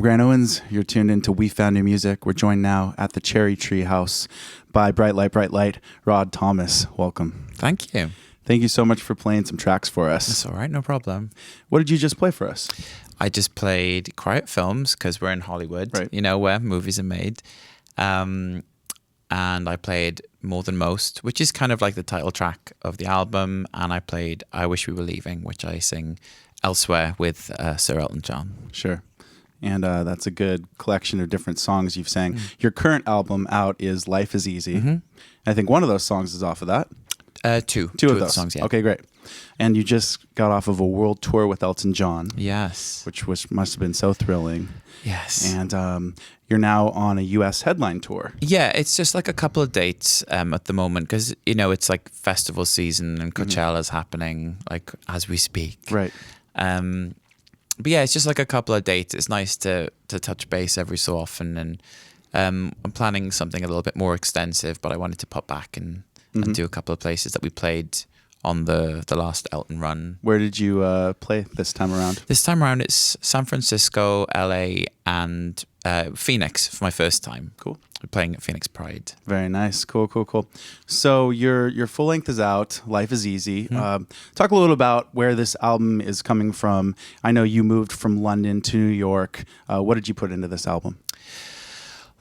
I'm Grant Owens. You're tuned into We Found New Music. We're joined now at the Cherrytree house by Bright Light, Rod Thomas. Welcome. Thank you. Thank you so much for playing some tracks for us. That's all right, no problem. What did you just play for us? I just played Quiet Films because we're in Hollywood, Right. you know, where movies are made. And I played More Than Most, which is kind of like the title track of the album. And I played I Wish We Were Leaving, which I sing elsewhere with Sir Elton John. Sure. And that's a good collection of different songs you've sang. Your current album out is Life Is Easy. I think one of those songs is off of that. Two of the those songs, yeah. Okay, great. And you just got off of a world tour with Elton John. Yes. Which must have been so thrilling. Yes. And you're now on a U.S. headline tour. Yeah, it's just like a couple of dates at the moment because, you know, it's like festival season and Coachella's happening like as we speak. Right. But yeah, it's just like a couple of dates. It's nice to touch base every so often. And I'm planning something a little bit more extensive, but I wanted to pop back and do a couple of places that we played on the last Elton run. Where did you play this time around? This time around, it's San Francisco, LA, and Phoenix for my first time. Cool. We're playing at Phoenix Pride. Very nice. Cool. So your full length is out. Life is Easy. Talk a little about where this album is coming from. I know you moved from London to New York. What did you put into this album?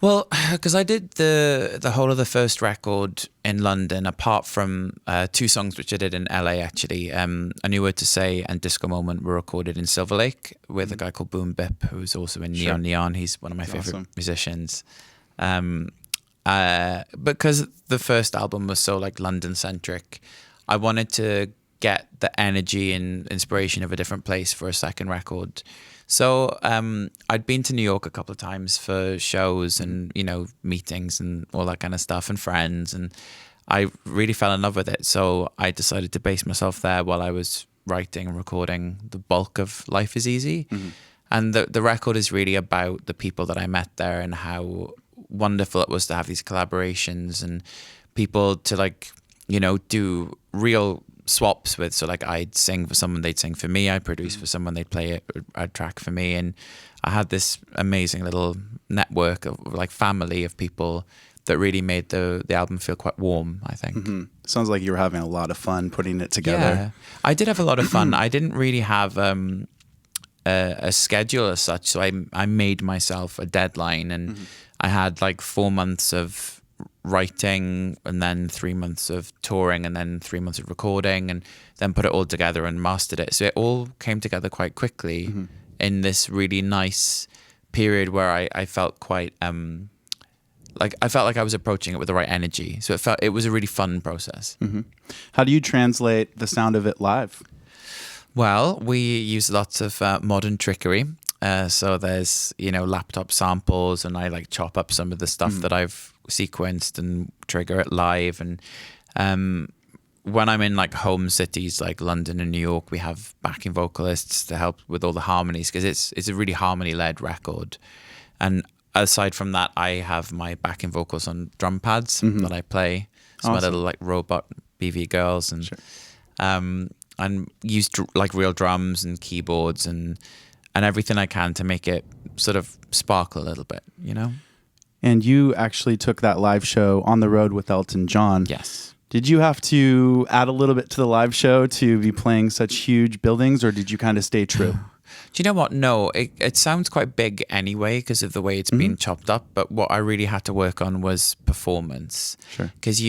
Well, because I did the whole of the first record in London, apart from two songs which I did in LA actually. A New Word to Say and Disco Moment were recorded in Silver Lake with a guy called Boom Bip, who's also in Neon Neon. He's one of my favorite musicians. Because the first album was so like London centric, I wanted to get the energy and inspiration of a different place for a second record. So I'd been to New York a couple of times for shows and, you know, meetings and all that kind of stuff and friends. And I really fell in love with it. So I decided to base myself there while I was writing and recording the bulk of Life Is Easy. And the record is really about the people that I met there and how wonderful it was to have these collaborations and people to like, you know, do real swaps with. So like I'd sing for someone, they'd sing for me. I'd produce for someone, they'd play a track for me. And I had this amazing little network of like family of people that really made the album feel quite warm, I think. Sounds like you were having a lot of fun putting it together. Yeah, I did have a lot of fun. I didn't really have a schedule as such. So I made myself a deadline and I had like 4 months of writing and then 3 months of touring and then 3 months of recording and then put it all together and mastered it. So it all came together quite quickly in this really nice period where I felt quite I felt like I was approaching it with the right energy. So it was a really fun process. How do you translate the sound of it live? Well, we use lots of modern trickery. So there's, you know, laptop samples and I like chop up some of the stuff that I've sequenced and trigger it live. And when I'm in like home cities like London and New York, we have backing vocalists to help with all the harmonies because it's a really harmony-led record. And aside from that, I have my backing vocals on drum pads that I play. So my little like robot BV girls and use like real drums and keyboards and everything I can to make it sort of sparkle a little bit, you know? And you actually took that live show on the road with Elton John. Yes. Did you have to add a little bit to the live show to be playing such huge buildings, or did you kind of stay true? Do you know what? No, it sounds quite big anyway because of the way it's been chopped up. But what I really had to work on was performance. Sure. Because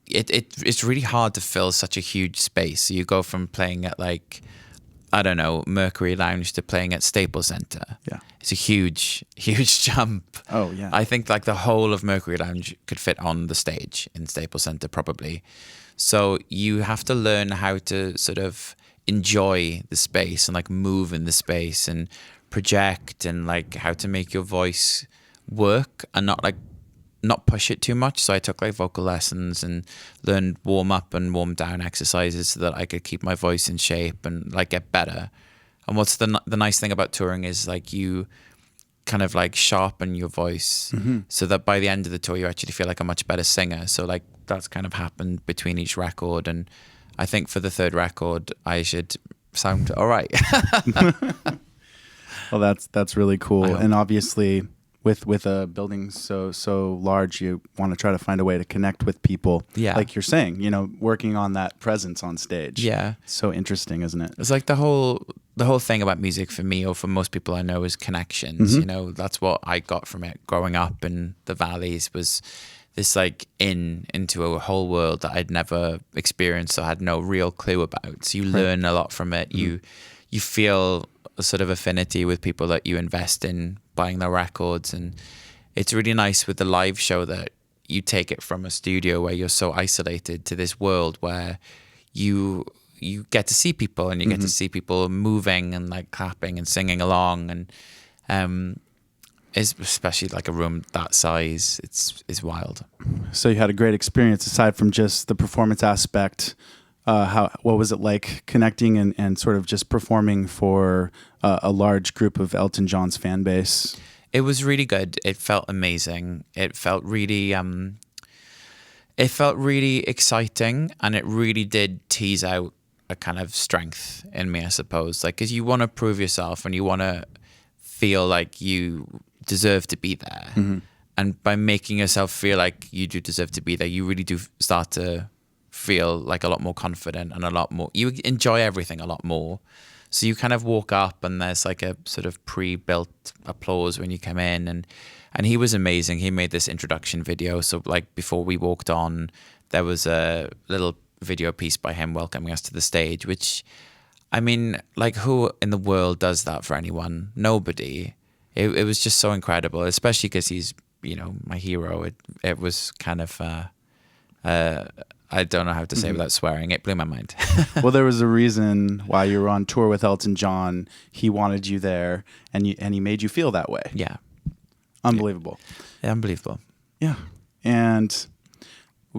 it's really hard to fill such a huge space. So you go from playing at like, I don't know, Mercury Lounge to playing at Staples Center. Yeah. It's a huge jump. Oh, yeah. I think like the whole of Mercury Lounge could fit on the stage in Staples Center probably. So you have to learn how to sort of enjoy the space and like move in the space and project and like how to make your voice work and not push it too much. So I took like vocal lessons and learned warm up and warm down exercises so that I could keep my voice in shape and like get better. And what's the nice thing about touring is like you kind of like sharpen your voice so that by the end of the tour you actually feel like a much better singer. So like that's kind of happened between each record, and I think for the third record I should sound all right. Well, that's really cool. I hope. And obviously, with a building so large, you want to try to find a way to connect with people. Yeah. Like you're saying, working on that presence on stage. Yeah. So interesting, isn't it? It's like the whole thing about music for me, or for most people I know, is connections. That's what I got from it growing up in the valleys, was this like into a whole world that I'd never experienced or had no real clue about. So you learn a lot from it. You feel a sort of affinity with people that you invest in buying their records, and it's really nice with the live show that you take it from a studio where you're so isolated to this world where you get to see people, and you get to see people moving and like clapping and singing along, and especially like a room that size, it's wild. So you had a great experience aside from just the performance aspect. What was it like connecting and sort of just performing for a large group of Elton John's fan base? It was really good. It felt amazing. It felt really exciting, and it really did tease out a kind of strength in me, I suppose. Like, because you want to prove yourself and you want to feel like you deserve to be there. And by making yourself feel like you do deserve to be there, you really do start to feel like a lot more confident, and a lot more, you enjoy everything a lot more. So you kind of walk up and there's like a sort of pre-built applause when you come in, and he was amazing. He made this introduction video. So like before we walked on, there was a little video piece by him welcoming us to the stage, which, I mean, like, who in the world does that for anyone? Nobody. It was just so incredible, especially because he's, my hero. It was kind of, I don't know how to say without swearing. It blew my mind. Well, there was a reason why you were on tour with Elton John. He wanted you there, and he made you feel that way. Yeah. Unbelievable. Yeah, unbelievable. Yeah. And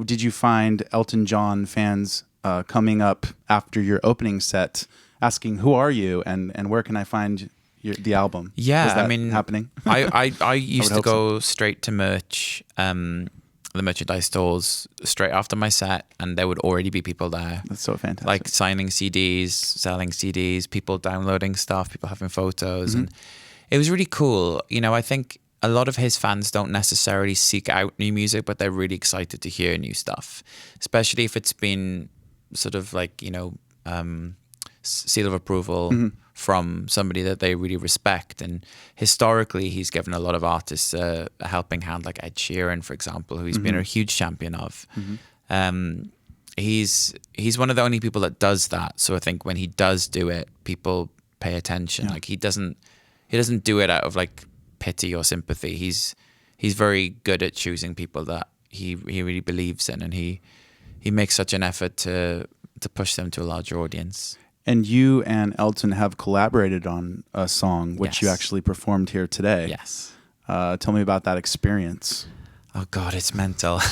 did you find Elton John fans coming up after your opening set asking, who are you and where can I find the album? Yeah, Was that happening? I used to hope go straight to merch, the merchandise stores straight after my set, and there would already be people there. That's so fantastic. Like signing CDs, selling CDs, people downloading stuff, people having photos. And it was really cool. I think a lot of his fans don't necessarily seek out new music, but they're really excited to hear new stuff, especially if it's been sort of like, seal of approval from somebody that they really respect. And historically, he's given a lot of artists a helping hand, like Ed Sheeran, for example, who he's been a huge champion of. He's one of the only people that does that. So I think when he does do it, people pay attention. Like he doesn't do it out of like pity or sympathy. He's very good at choosing people that he really believes in, and he makes such an effort to push them to a larger audience. And you and Elton have collaborated on a song, which you Yes. actually performed here today. Yes. Tell me about that experience. Oh God, it's mental.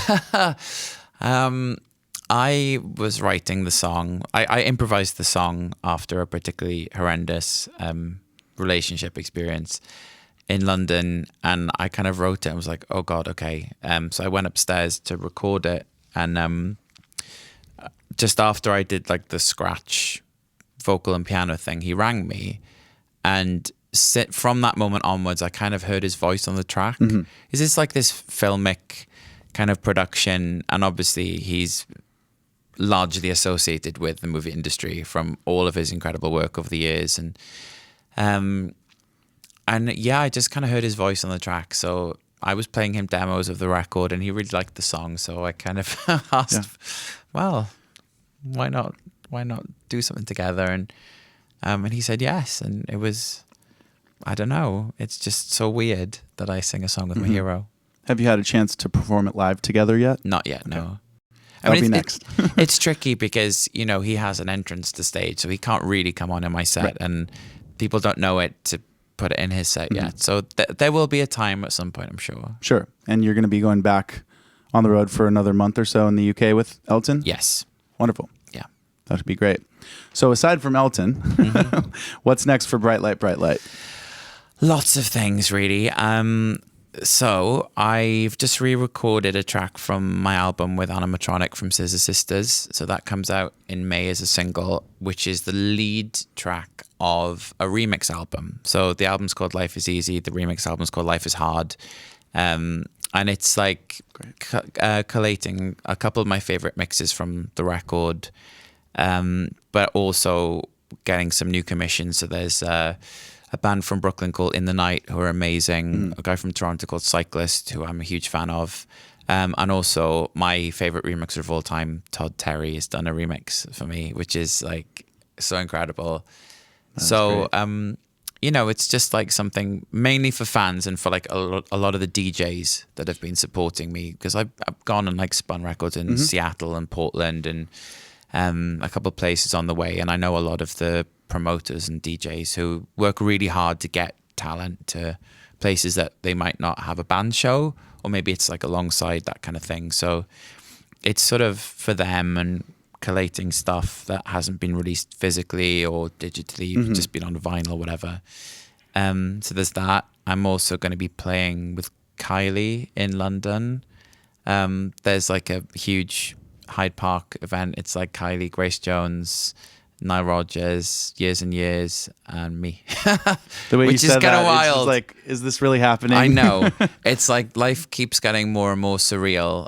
I was writing the song. I improvised the song after a particularly horrendous relationship experience in London, and I kind of wrote it. I was like, oh God, okay. So I went upstairs to record it, and just after I did like the scratch vocal and piano thing, he rang me, and from that moment onwards, I kind of heard his voice on the track. Is this like this filmic kind of production? And obviously he's largely associated with the movie industry from all of his incredible work over the years. And yeah, I just kind of heard his voice on the track. So I was playing him demos of the record, and he really liked the song. So I kind of asked, well, why not do something together? And he said yes. And it was, I don't know, it's just so weird that I sing a song with my hero. Have you had a chance to perform it live together yet? Not yet, no. That'll be next. It's tricky because, he has an entrance to stage, so he can't really come on in my set, and people don't know it to put it in his set yet. So there will be a time at some point, I'm sure. Sure. And you're going to be going back on the road for another month or so in the UK with Elton? Yes. Wonderful. Yeah. That would be great. So aside from Elton, what's next for Bright Light, Bright Light? Lots of things, really. So I've just re-recorded a track from my album with Animatronic from Scissor Sisters. So that comes out in May as a single, which is the lead track of a remix album. So the album's called Life is Easy. The remix album's called Life is Hard. And it's like collating a couple of my favorite mixes from the record, but also getting some new commissions. So there's a band from Brooklyn called In the Night, who are amazing. A guy from Toronto called Cyclist, who I'm a huge fan of. And also my favorite remixer of all time, Todd Terry, has done a remix for me, which is like so incredible. That's so, great. you know, it's just like something mainly for fans and for like a lot of the DJs that have been supporting me, because I've gone and like spun records in Seattle and Portland and a couple of places on the way. And I know a lot of the promoters and DJs who work really hard to get talent to places that they might not have a band show, or maybe it's like alongside that kind of thing. So it's sort of for them, and collating stuff that hasn't been released physically or digitally, just been on vinyl or whatever. So there's that. I'm also going to be playing with Kylie in London. There's like a huge Hyde Park event. It's like Kylie, Grace Jones, Nile Rodgers, Years and Years, and me. The way which you is said kind of that, wild. it's just like, is this really happening? I know. It's like life keeps getting more and more surreal.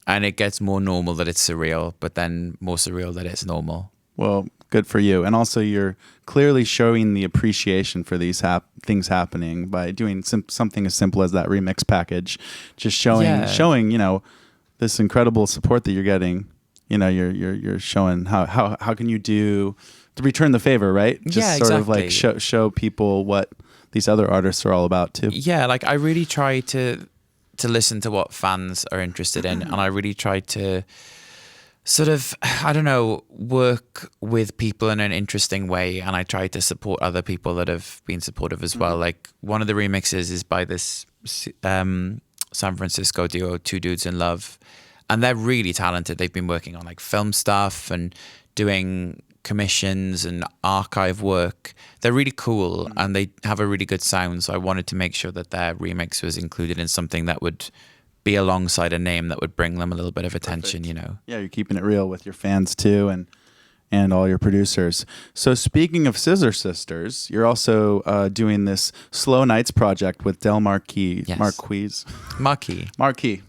And it gets more normal that it's surreal, but then more surreal that it's normal. Well, good for you. And also, you're clearly showing the appreciation for these things happening by doing something as simple as that remix package. Just showing, you know, this incredible support that you're getting. You know, you're showing how can you do to return the favor, right? Just sort of like show people what these other artists are all about too. Yeah, like I really try to listen to what fans are interested in, and I really try to sort of, I don't know, work with people in an interesting way, and I try to support other people that have been supportive as well. Like one of the remixes is by this San Francisco duo, Two Dudes in Love, and they're really talented. They've been working on like film stuff and doing commissions and archive work. They're really cool and they have a really good sound. So I wanted to make sure that their remix was included in something that would be alongside a name that would bring them a little bit of attention. Perfect. You know. Yeah, you're keeping it real with your fans too, and all your producers. So speaking of Scissor Sisters, you're also doing this Slow Nights project with Del Marquis. Yes. Marquis.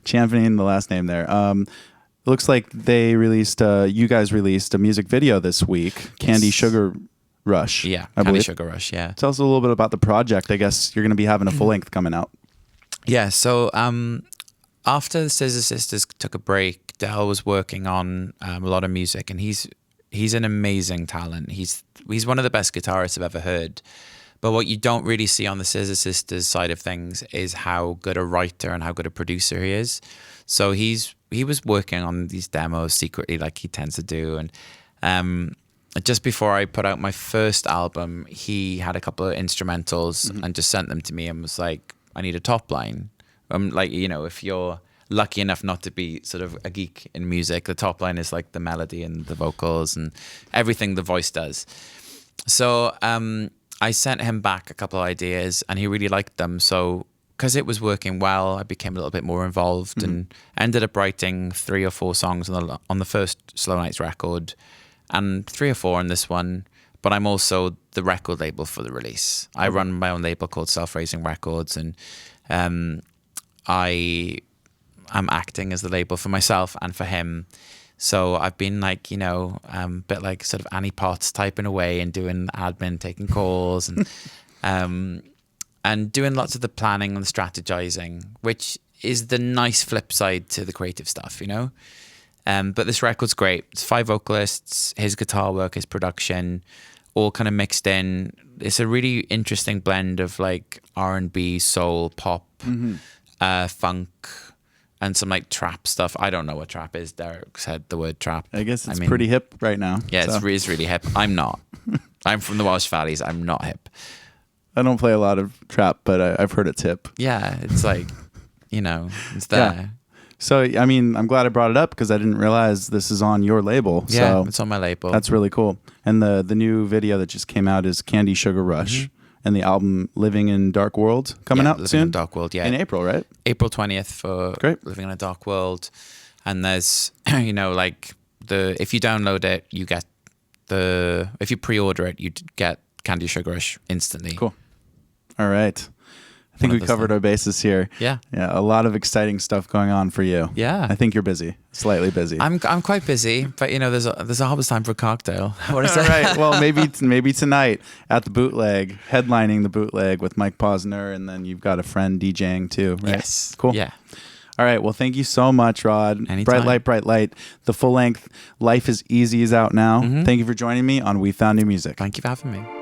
Championing the last name there. It looks like they released, you guys released a music video this week, Candy Sugar Rush. Yeah, I Candy believe. Sugar Rush, yeah. Tell us a little bit about the project. I guess you're going to be having a full length coming out. Yeah, so after the Scissor Sisters took a break, Del was working on a lot of music, and he's an amazing talent. He's one of the best guitarists I've ever heard. But what you don't really see on the Scissor Sisters side of things is how good a writer and how good a producer he is. So he was working on these demos secretly, like he tends to do. And just before I put out my first album, he had a couple of instrumentals and just sent them to me and was like, I need a top line. Like, you know, if you're lucky enough not to be sort of a geek in music, the top line is like the melody and the vocals and everything the voice does. So I sent him back a couple of ideas and he really liked them. So because it was working well, I became a little bit more involved and ended up writing 3 or 4 songs on the first Slow Nights record and 3 or 4 on this one. But I'm also the record label for the release. I run my own label called Self-Raising Records, and I am acting as the label for myself and for him. So I've been like, you know, a bit like sort of Annie Potts type in a way, and doing admin, taking calls, and doing lots of the planning and the strategizing, which is the nice flip side to the creative stuff, you know? But this record's great. It's 5 vocalists, his guitar work, his production, all kind of mixed in. It's a really interesting blend of like R&B, soul, pop, funk, and some like trap stuff. I don't know what trap is. Derek said the word trap. I guess it's pretty hip right now. Yeah, so. It's really hip. I'm not. I'm from the Welsh Valleys. I'm not hip. I don't play a lot of trap, but I've heard it's hip. Yeah, it's like, you know, it's there. Yeah. So, I mean, I'm glad I brought it up because I didn't realize this is on your label. Yeah, so it's on my label. That's really cool. And the new video that just came out is Candy Sugar Rush. And the album Living in Dark World coming out Living soon? in Dark World, yeah. In April, right? April 20th for Living in a Dark World. And there's, you know, like if you download it, you get if you pre-order it, you'd get Candy Sugar Rush instantly. Cool. All right. I think we covered our bases here. Yeah. Yeah. A lot of exciting stuff going on for you. Yeah. I think you're busy, slightly busy. I'm quite busy, but there's always time for a cocktail. What is All that? right. Well, maybe tonight at the Bootleg, headlining the Bootleg with Mike Posner, and then you've got a friend DJing too, right? Yes. Cool. Yeah. All right. Well, thank you so much, Rod. Anytime. Bright Light. The full length Life is Easy is out now. Thank you for joining me on We Found New Music. Thank you for having me.